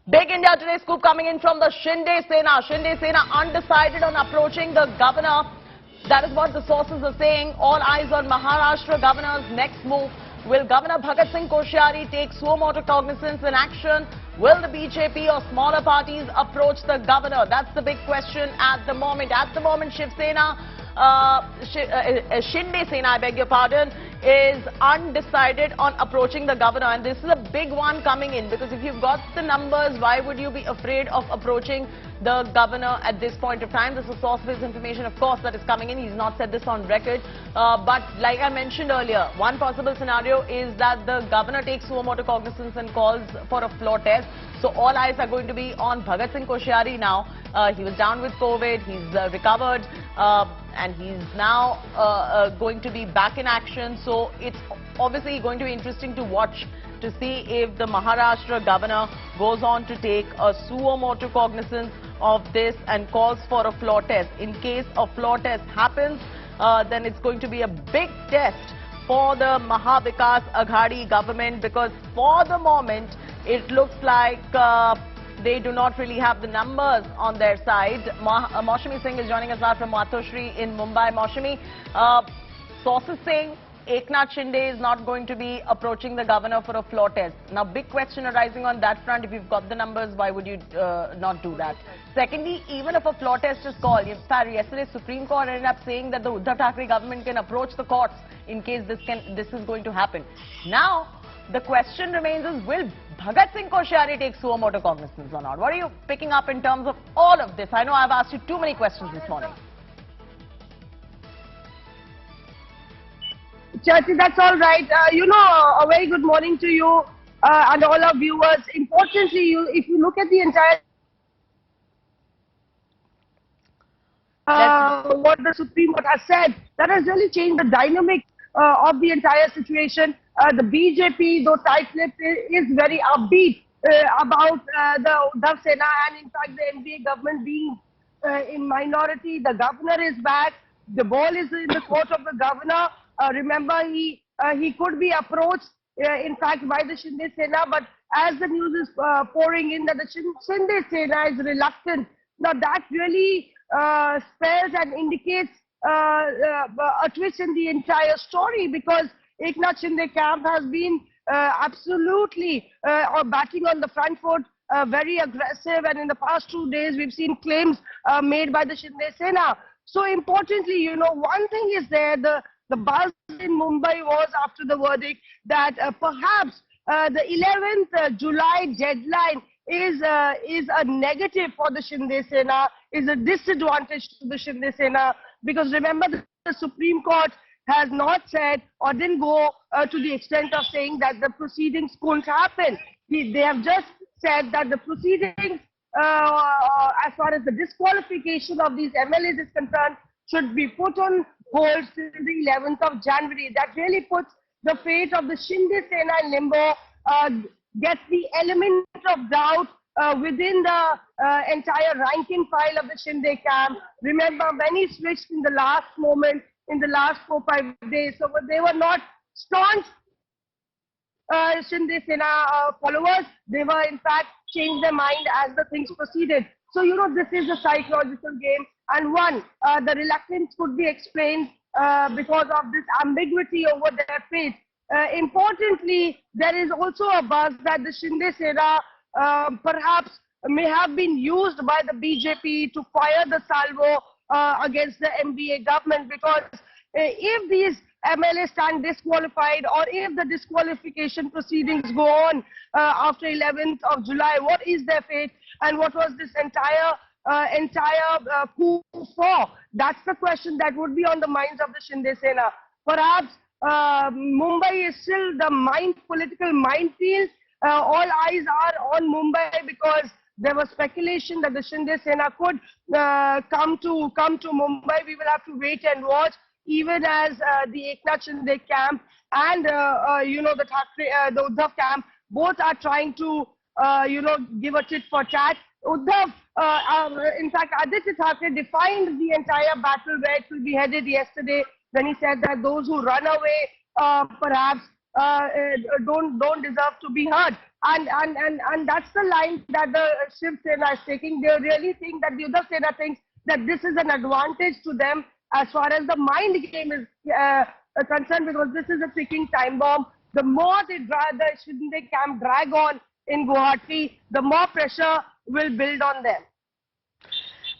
Big India Today scoop coming in from the Shinde Sena. Shinde Sena undecided on approaching the governor. That is what the sources are saying. All eyes on Maharashtra governor's next move. Will Governor Bhagat Singh Koshyari take suo motu cognizance in action? Will the BJP or smaller parties approach the governor? That's the big question at the moment. At the moment, Shiv Sena, Shinde Sena, I beg your pardon, is undecided on approaching the governor. And this is a big one coming in, because if you've got the numbers, why would you be afraid of approaching the governor at this point of time? This is a source of his information, of course, that is coming in. He's not said this on record. But like I mentioned earlier, one possible scenario is that the governor takes suo motu cognizance and calls for a floor test. So all eyes are going to be on Bhagat Singh Koshyari now. He was down with COVID, he's recovered, and he's now going to be back in action. So it's obviously going to be interesting to watch to see if the Maharashtra governor goes on to take a suo motu cognizance of this and calls for a floor test. In case a floor test happens, then it's going to be a big test for the Maha Vikas Aghadi government, because for the moment it looks like they do not really have the numbers on their side. Maushami Singh is joining us live from Matoshri in Mumbai. Maushami, sources saying Eknath Shinde is not going to be approaching the governor for a floor test. Now, big question arising on that front. If you've got the numbers, why would you not do that? Secondly, even if a floor test is called, in fact, yesterday Supreme Court ended up saying that the Uddhav Thackeray government can approach the courts in case this is going to happen. Now, the question remains is, will Bhagat Singh Koshyari take suo motu cognizance or not? What are you picking up in terms of all of this? I know I've asked you too many questions this morning. Chachi, that's all right. A very good morning to you and all our viewers. Importantly, if you look at the entire what the Supreme Court has said, that has really changed the dynamic of the entire situation. The BJP, though tight-lipped, is very upbeat about the Uddhav Sena and in fact the NDA government being in minority. The governor is back. The ball is in the court of the governor. Remember, he could be approached, in fact, by the Shinde Sena, but as the news is pouring in that the Shinde Sena is reluctant, now that really spells and indicates a twist in the entire story, because Eknath Shinde camp has been absolutely batting on the front foot, very aggressive, and in the past 2 days we've seen claims made by the Shinde Sena. So importantly, one thing is there, the buzz in Mumbai was after the verdict that perhaps the 11th July deadline is a negative for the Shinde Sena, is a disadvantage to the Shinde Sena, because remember the Supreme Court has not said or didn't go to the extent of saying that the proceedings couldn't happen. They have just said that the proceedings, as far as the disqualification of these MLAs is concerned, should be put on hold till the 11th of January. That really puts the fate of the Shinde Sena in limbo, gets the element of doubt within the entire ranking file of the Shinde camp. Remember, many switched in the last moment, in the last 4-5 days. So they were not staunch Shinde Sena followers. They were, in fact, changed their mind as the things proceeded. So, this is a psychological game. And the reluctance could be explained because of this ambiguity over their fate. Importantly, there is also a buzz that the Shinde Sena perhaps may have been used by the BJP to fire the salvo against the MVA government, because if these MLAs stand disqualified, or if the disqualification proceedings go on after 11th of July, what is their fate, and what was this entire coup for? That's the question that would be on the minds of the Shinde Sena. Perhaps Mumbai is still the political minefield. All eyes are on Mumbai, because there was speculation that the Shinde Sena could come to Mumbai. We will have to wait and watch, even as the Eknath Shinde camp and the Uddhav camp both are trying to give a tit for tat. Uddhav, in fact, Aditya Thackeray defined the entire battle where it will be headed yesterday, when he said that those who run away perhaps don't deserve to be heard. And that's the line that the Shiv Sena is taking. They really think that the Uddhav Sena thinks that this is an advantage to them as far as the mind game is concerned, because this is a ticking time bomb. The more the Shinde camp drag on in Guwahati, the more pressure will build on them.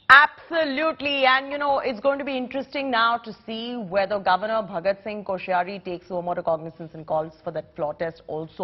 Absolutely. And, you know, it's going to be interesting now to see whether Governor Bhagat Singh Koshyari takes more cognizance and calls for that floor test also.